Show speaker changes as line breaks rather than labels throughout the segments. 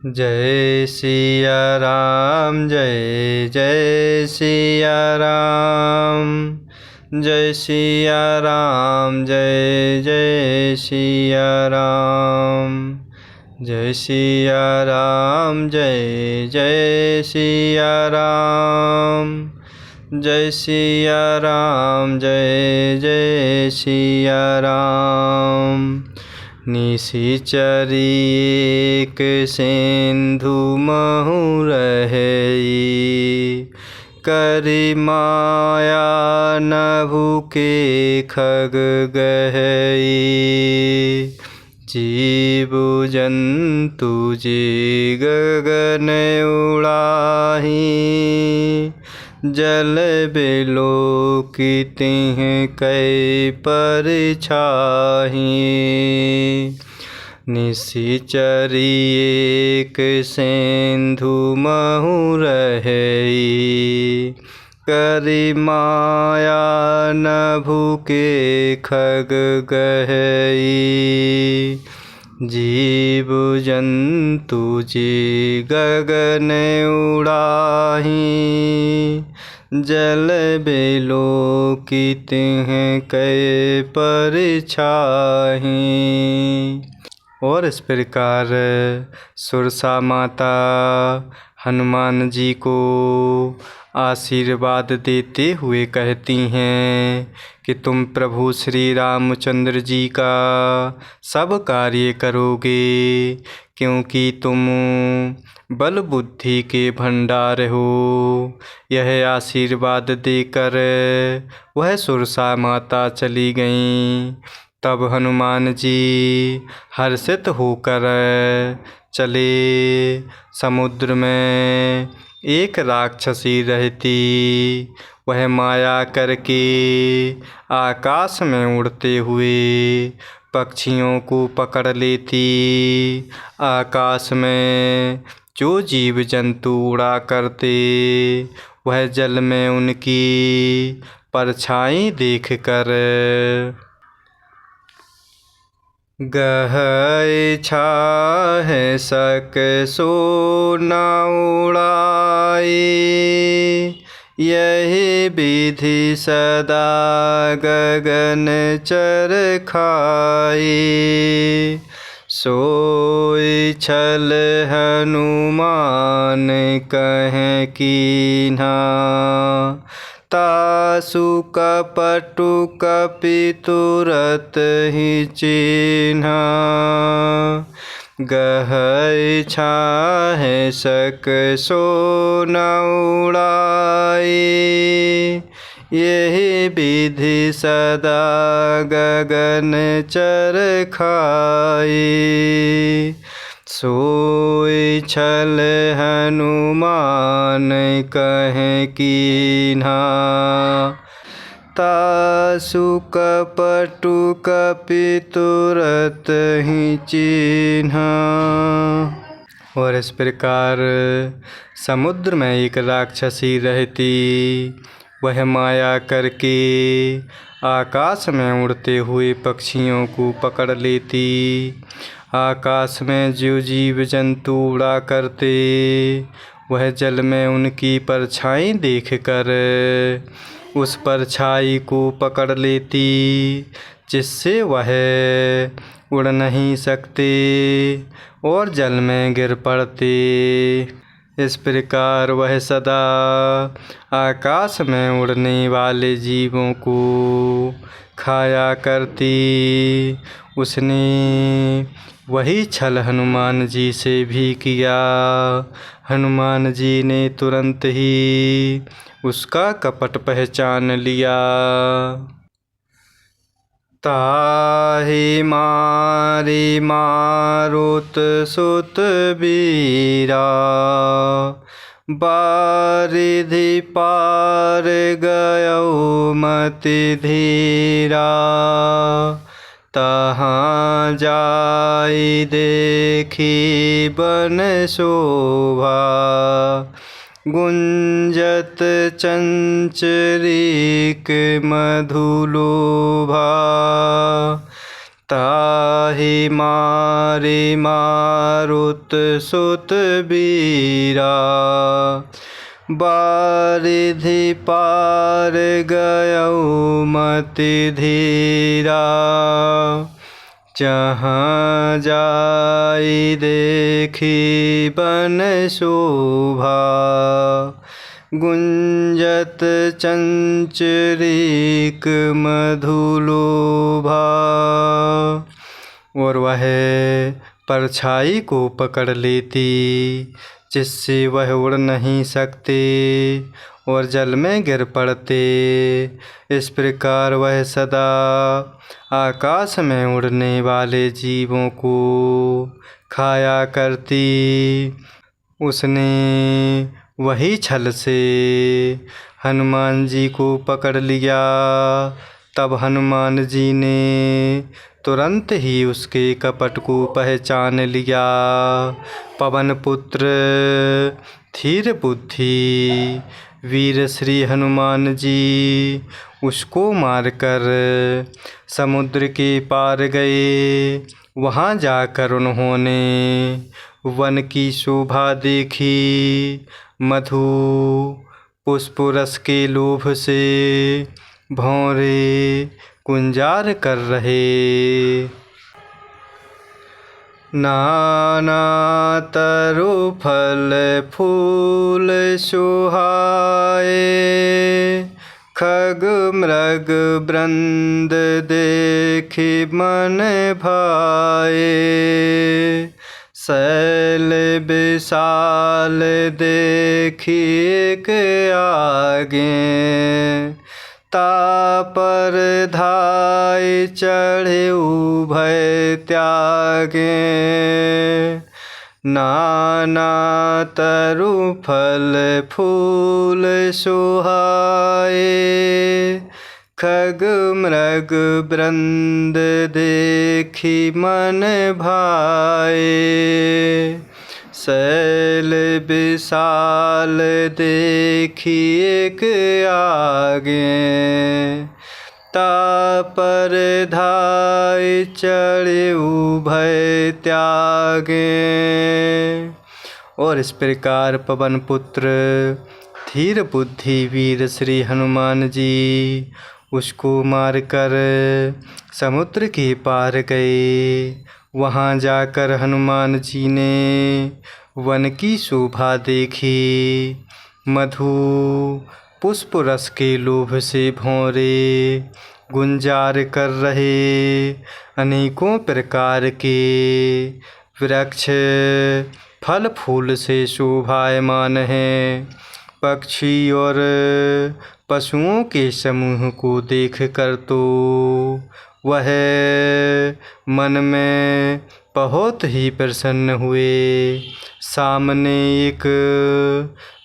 जय सिया राम जय जय सिया राम। जय सिया राम जय जय सिया राम। जय सिया राम जय जय सिया राम। जय सिया राम जय जय सिया राम। निशिचरी एक सिंधु महु रहई, करि माया नभु के खग गहई। जीव जंतु जी गगन उड़ाही, जल बिलोकितिह कै परछाही। निशिचरी एक सिंधु महु रहई, करि माया नभु के खग गहई। जीव जंतु जी गगन उड़ाही, जल बिलोकितिह कै परछाही। और इस प्रकार सुरसा माता हनुमान जी को आशीर्वाद देते हुए कहती हैं कि तुम प्रभु श्री रामचंद्र जी का सब कार्य करोगे, क्योंकि तुम बल बुद्धि के भंडार हो। यह आशीर्वाद देकर वह सुरसा माता चली गईं। तब हनुमान जी हर्षित होकर चले। समुद्र में एक राक्षसी रहती, वह माया करके आकाश में उड़ते हुए पक्षियों को पकड़ लेती। आकाश में जो जीव जंतु उड़ा करते, वह जल में उनकी परछाई देखकर गहै छाहे सक सो न उड़ाई। यही विधि सदा गगन चर खाई। सोई छल हनुमान कहें कीन्हा, तासु कपटु कपि तुरत ही चिन्हा। गहै छाहे सक सो न उड़ाई। यही विधि सदा गगन चर खाई। सोई छल हनुमान कहें कीन्हा, तासु कपटु कपि तुरत ही चिन्हा। और इस प्रकार समुद्र में एक राक्षसी रहती, वह माया करके आकाश में उड़ते हुए पक्षियों को पकड़ लेती। आकाश में जो जीव जंतु उड़ा करते, वह जल में उनकी परछाई देखकर उस परछाई को पकड़ लेती, जिससे वह उड़ नहीं सकते और जल में गिर पड़ते। इस प्रकार वह सदा आकाश में उड़ने वाले जीवों को खाया करती। उसने वही छल हनुमान जी से भी किया। हनुमान जी ने तुरंत ही उसका कपट पहचान लिया। ताहि मारी मारुत सुत बीरा, बारिधि पार गयो मति धीरा। तहाँ जाई देखी बन शोभा, गुंजत चंचरीक मधुलोभा। ताहि मारे मारुत सुत बीरा। बारिधि पार गयउ मति धीरा। जहाँ जाई देखी बन शोभा। गुंजत चंचरीक मधुलोभा। और वह परछाई को पकड़ लेती, जिससे वह उड़ नहीं सकते और जल में गिर पड़ते। इस प्रकार वह सदा आकाश में उड़ने वाले जीवों को खाया करती। उसने वही छल से हनुमान जी को पकड़ लिया। तब हनुमान जी ने तुरंत ही उसके कपट को पहचान लिया। पवन पुत्र धीर बुद्धि वीर श्री हनुमान जी उसको मारकर समुद्र के पार गए। वहाँ जाकर उन्होंने वन की शोभा देखी। मधु पुष्प रस के लोभ से भौरे गुंजार कर रहे। नाना तरु फल फूल सुहाए। खग मृग वृंद देखि मन भाए। शैल विशाल देखि एक आगे। तापर धाय चढ़े उभय त्यागे। नाना तरु फल फूल सुहाए। खग मृग वृंद देखि मन भाए। शैल विशाल देखि एक आगे। तापर धाय चढ़े उभय त्यागे। और इस प्रकार पवन पुत्र धीर बुद्धि वीर श्री हनुमान जी उसको मारकर समुद्र के पार गए। वहाँ जाकर हनुमान जी ने वन की शोभा देखी। मधु पुष्प रस के लोभ से भौरे गुंजार कर रहे। अनेकों प्रकार के वृक्ष फल फूल से शोभायमान हैं। पक्षी और पशुओं के समूह को देख कर तो वह मन में बहुत ही प्रसन्न हुए। सामने एक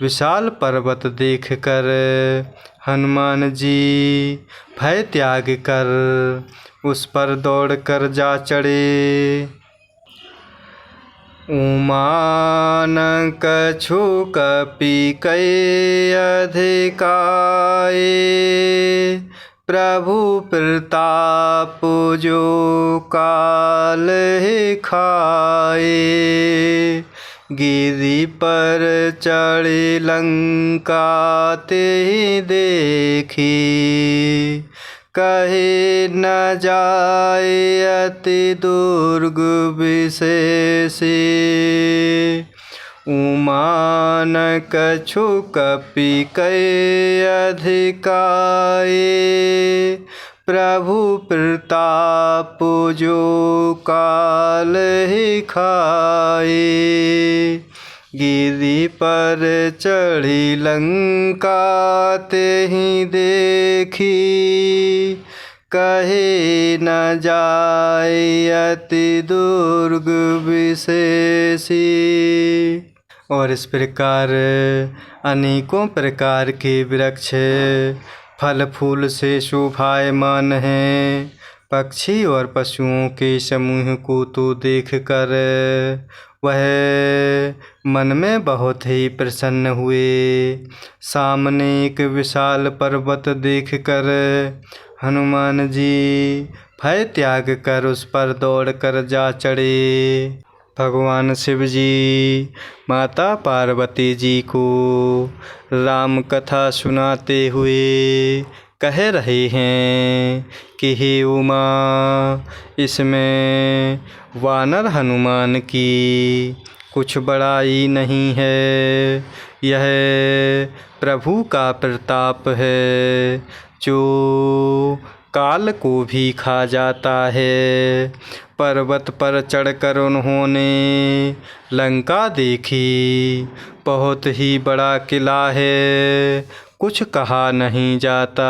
विशाल पर्वत देखकर हनुमान जी भय त्याग कर उस पर दौड़कर जा चढ़े। उमान कछु कपि कै अधिकाए। प्रभु प्रताप जो काल ही खाए। गिरि पर चढ़ी लंका ते देखी। कहे न जाए अति दुर्ग विशेषी। उमान कछु कपि कै अधिकाए। प्रभु प्रताप जो काल ही खाए। गिरि पर चढ़ी लंका तेहि देखी। कहे न जाए अति दुर्ग विशेषी। और इस प्रकार अनेकों प्रकार के वृक्ष फल फूल से शोभायमान हैं। पक्षी और पशुओं के समूह को तो देखकर वह मन में बहुत ही प्रसन्न हुए। सामने एक विशाल पर्वत देखकर हनुमान जी भय त्याग कर उस पर दौड़ कर जा चढ़े। भगवान शिव जी माता पार्वती जी को राम कथा सुनाते हुए कह रहे हैं कि हे उमा, इसमें वानर हनुमान की कुछ बड़ाई नहीं है। यह प्रभु का प्रताप है जो काल को भी खा जाता है। पर्वत पर चढ़कर उन्होंने लंका देखी। बहुत ही बड़ा किला है, कुछ कहा नहीं जाता।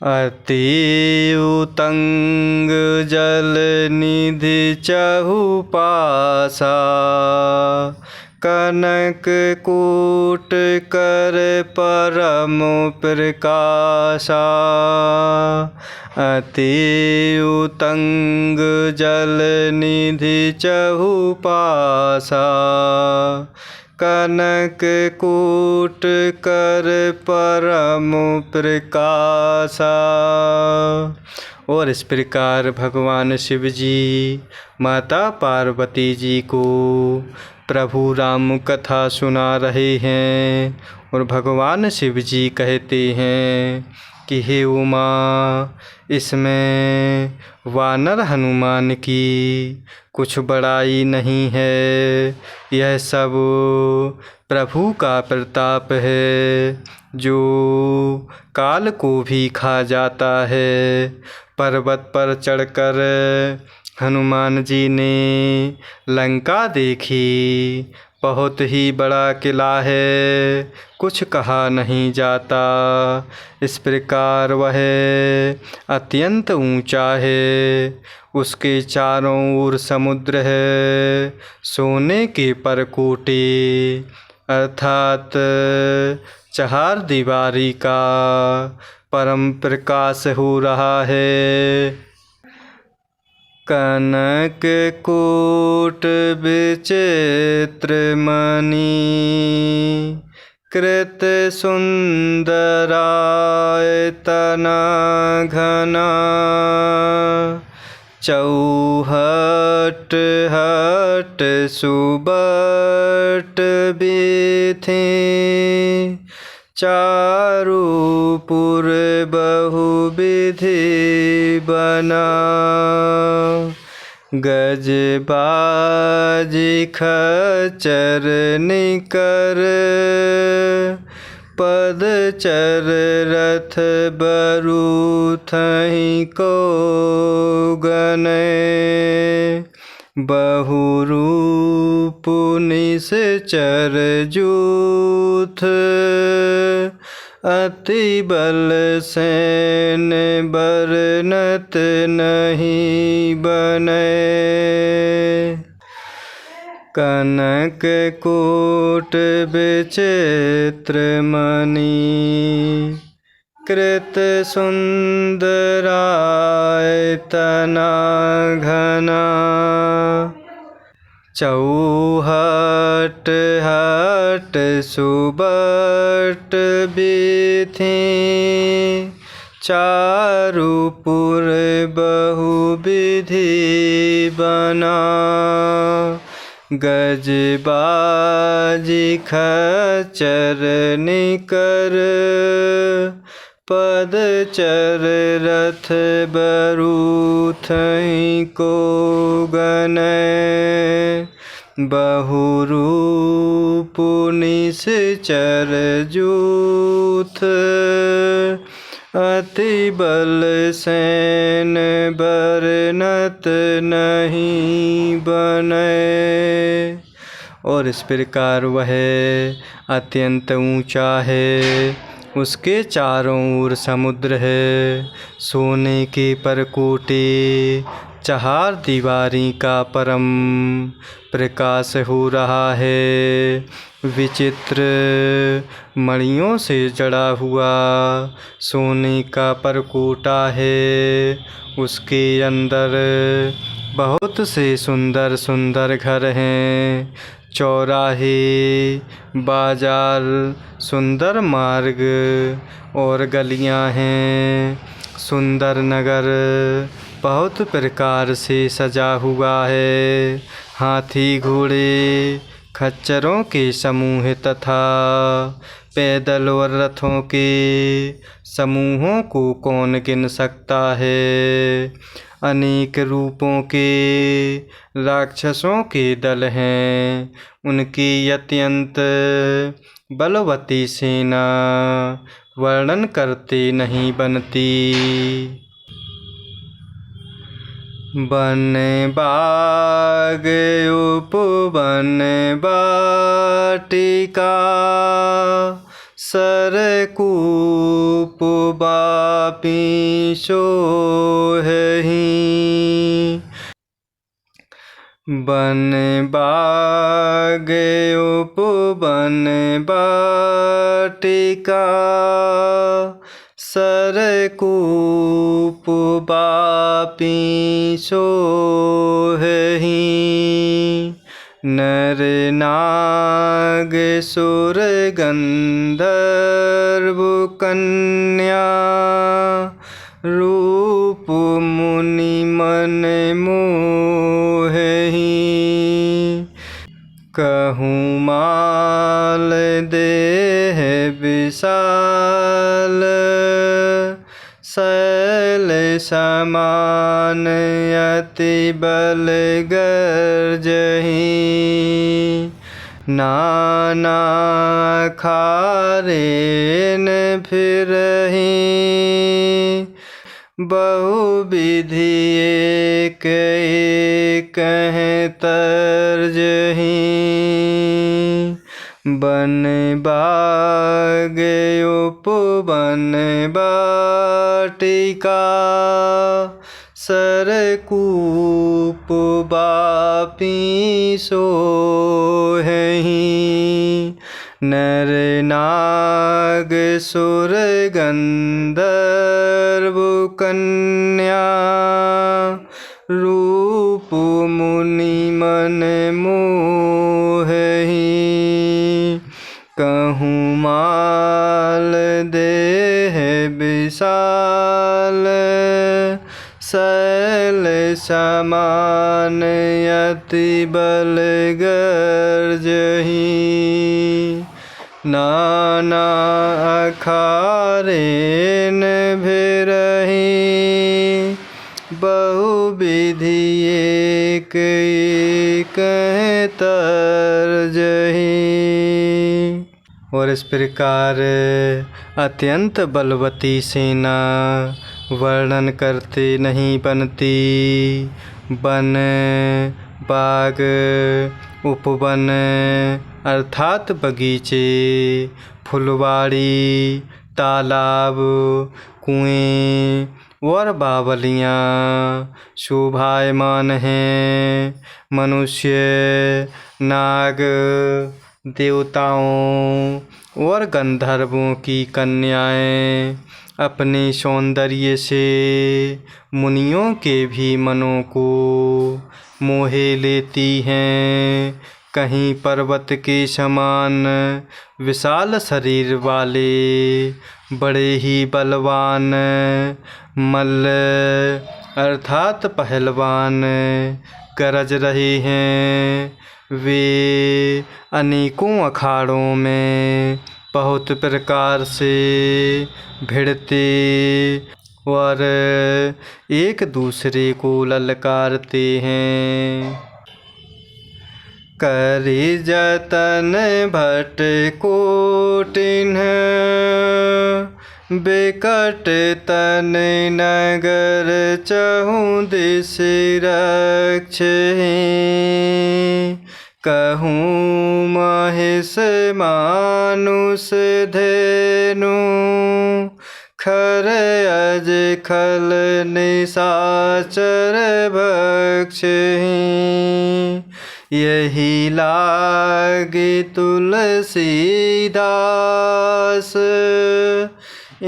अति उतंग जल निधि चहुपासा, कनक कूट कर परम प्रकाशा। अति उतंग जल निधि चहुपासा, कनक कूट कर परम प्रकाशा। और इस प्रकार भगवान शिव जी माता पार्वती जी को प्रभु राम कथा सुना रहे हैं। और भगवान शिव जी कहते हैं कि हे उमा, इसमें वानर हनुमान की कुछ बड़ाई नहीं है। यह सब प्रभु का प्रताप है जो काल को भी खा जाता है। पर्वत पर चढ़कर हनुमान जी ने लंका देखी। बहुत ही बड़ा किला है, कुछ कहा नहीं जाता। इस प्रकार वह अत्यंत ऊंचा है, उसके चारों ओर समुद्र है। सोने के परकोटे अर्थात चार दीवारी का परम प्रकाश हो रहा है। कनक कूट विचित्र मणि, कृत सुंदरायतना घना। चौहट हट सुबट बिथे, चारुपुर बहुविधि बना। गजबाजी खच्चर निकर, पदचर रथ बरूथहि को गने। बहुरूप निश्चर जूथ, अति बल सैन बरनत नहीं बने। कनक कूट विचित्र मणि, कृत सुंदरायतना घना। चौहट हट सुबट बिथे, चारुपुर बहुविधि बना। गजबाजी खच्चर निकर, पदचर रथ बरूथहि को गने। बहुरूप निश्चर जूथ, अति बल सैन बरनत नहीं बने। और इस प्रकार वह अत्यंत ऊंचा है, उसके चारों ओर समुद्र है। सोने के परकोटे चार दीवारी का परम प्रकाश हो रहा है। विचित्र मणियों से जड़ा हुआ सोने का परकोटा है। उसके अंदर बहुत से सुंदर सुंदर घर हैं। चौराहे बाजार सुंदर मार्ग और गलियां हैं। सुंदर नगर बहुत प्रकार से सजा हुआ है। हाथी घोड़े खच्चरों के समूह तथा पैदल और रथों के समूहों को कौन गिन सकता है। अनेक रूपों के राक्षसों के दल हैं। उनकी अत्यंत बलवती सेना वर्णन करते नहीं बनती। वन बाग उपवन वाटिका सरकूप बापी सोहहि। वन बाग उपवन वाटिका सरकूप बापी सोहहि। नर नाग सुर गंधर्व कन्या रूप मुनि मन मोहहि। कहूँ माल देह विशाल शैल समान अति बल गर्जहि। नाना खारेन फिरहि बहुविधि एक तर्जहि। वन बाग उपवन वाटिका सरकूप बापी सोहहि। नर नाग सुर गंधर्व कन्या रूप मुनि मन मोहहि। कहूँ माल देह विशाल शैल समान अति बल गर्जहि। नाना अखारेन भिरहि बहुविधि एक तर्जहि। और इस प्रकार अत्यंत बलवती सेना वर्णन करते नहीं बनती। वन बाग उपवन अर्थात बगीचे फुलवाड़ी तालाब कुएं और बावलियाँ शोभायमान हैं। मनुष्य नाग देवताओं और गंधर्वों की कन्याएं अपने सौंदर्य से मुनियों के भी मनों को मोहे लेती हैं। कहीं पर्वत के समान विशाल शरीर वाले बड़े ही बलवान मल्ल अर्थात पहलवान गरज रहे हैं। वे अनेकों अखाड़ों में बहुत प्रकार से भिड़ते और एक दूसरे को ललकारते हैं। करि जतन भट कोटिन बिकट तन नगर चहुँ दिस रक्षहि। कहूँ महिष मानुष धेनु खर अज खल निशाचर भक्षहि। यही लागे तुलसीदास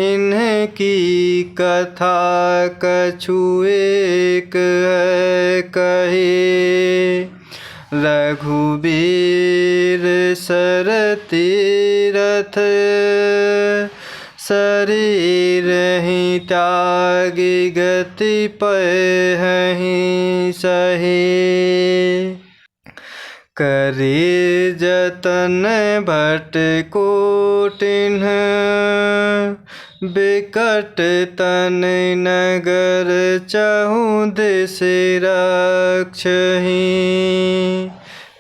इनकी कथा कछु एक है कहे। रघुबीर सर तीरथ शरीर ही त्यागी गति पहि सही करी जतन भट कोटिन्ह बिकट तन नगर चहुँ दिस रक्षहि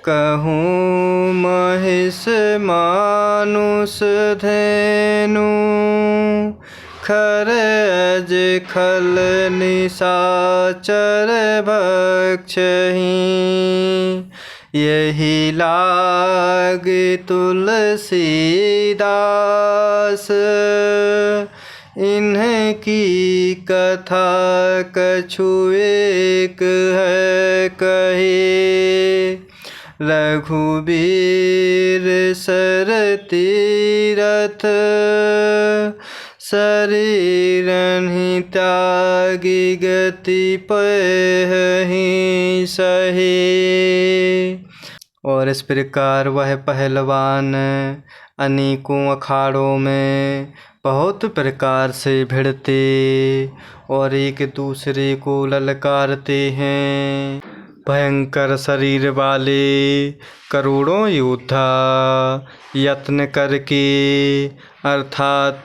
कहूँ महिष मानुष धेनु खर अज खल निशाचर भक्षहि यही लाग तुलसीदास इनकी कथा कछु एक है कही रघुबीर सर तीरथ शरीरन ही त्यागी गति पहि सही। और इस प्रकार वह पहलवान अनेकों अखाड़ों में बहुत प्रकार से भिड़ते और एक दूसरे को ललकारते हैं। भयंकर शरीर वाले करोड़ों योद्धा यत्न करके अर्थात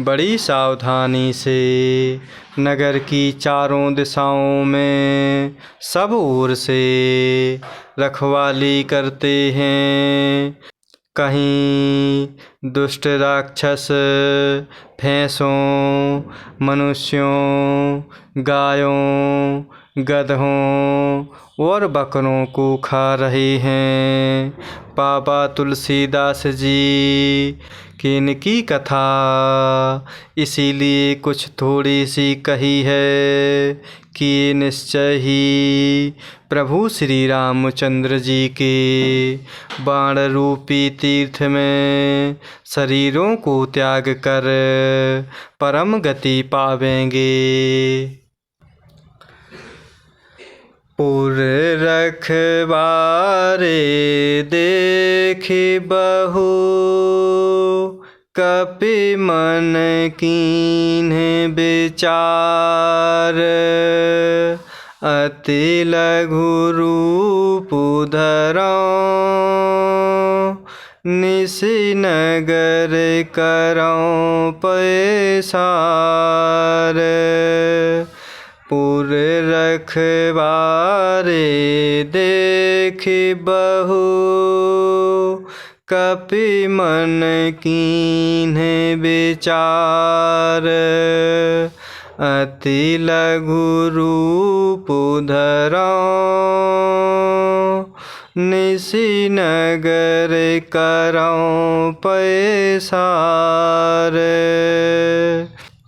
बड़ी सावधानी से नगर की चारों दिशाओं में सब ओर से रखवाली करते हैं। कहीं दुष्ट राक्षस भैंसों मनुष्यों गायों गधों और बकरों को खा रहे हैं। बाबा तुलसीदास जी की इनकी कथा इसीलिए कुछ थोड़ी सी कही है कि निश्चय ही प्रभु श्री रामचंद्र जी के बाण रूपी तीर्थ में शरीरों को त्याग कर परम गति पावेंगे। पुर रखवारे देखि बहु कपि मन कीन्ह विचार अति लघु रूप धरौं निसि नगर करौं पैसार पुर रखवारे देखि बहु कपि मन कीन्ह विचार अति लघु रूप धरौं निसि नगर करौं पैसार।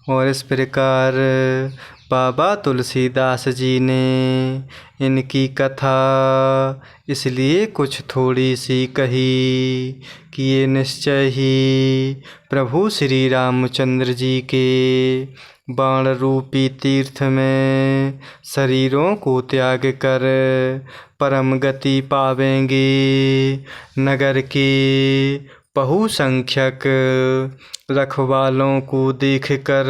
और इस प्रकार बाबा तुलसीदास जी ने इनकी कथा इसलिए कुछ थोड़ी सी कही कि ये निश्चय ही प्रभु श्री रामचंद्र जी के बाण रूपी तीर्थ में शरीरों को त्याग कर परम गति पावेंगे। नगर के बहुसंख्यक रखवालों को देखकर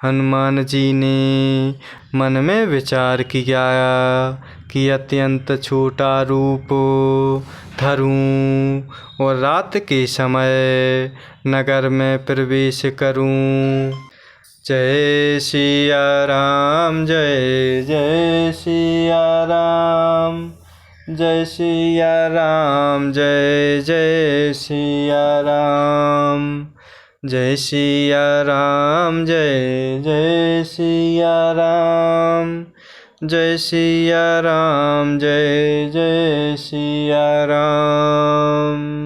हनुमान जी ने मन में विचार किया कि अत्यंत छोटा रूप धरूं और रात के समय नगर में प्रवेश करूं। जय सिया राम जय जय सिया राम जय सिया राम जय जय सिया राम जय सिया राम जय जय सिया राम जय सिया राम जय जय सिया राम।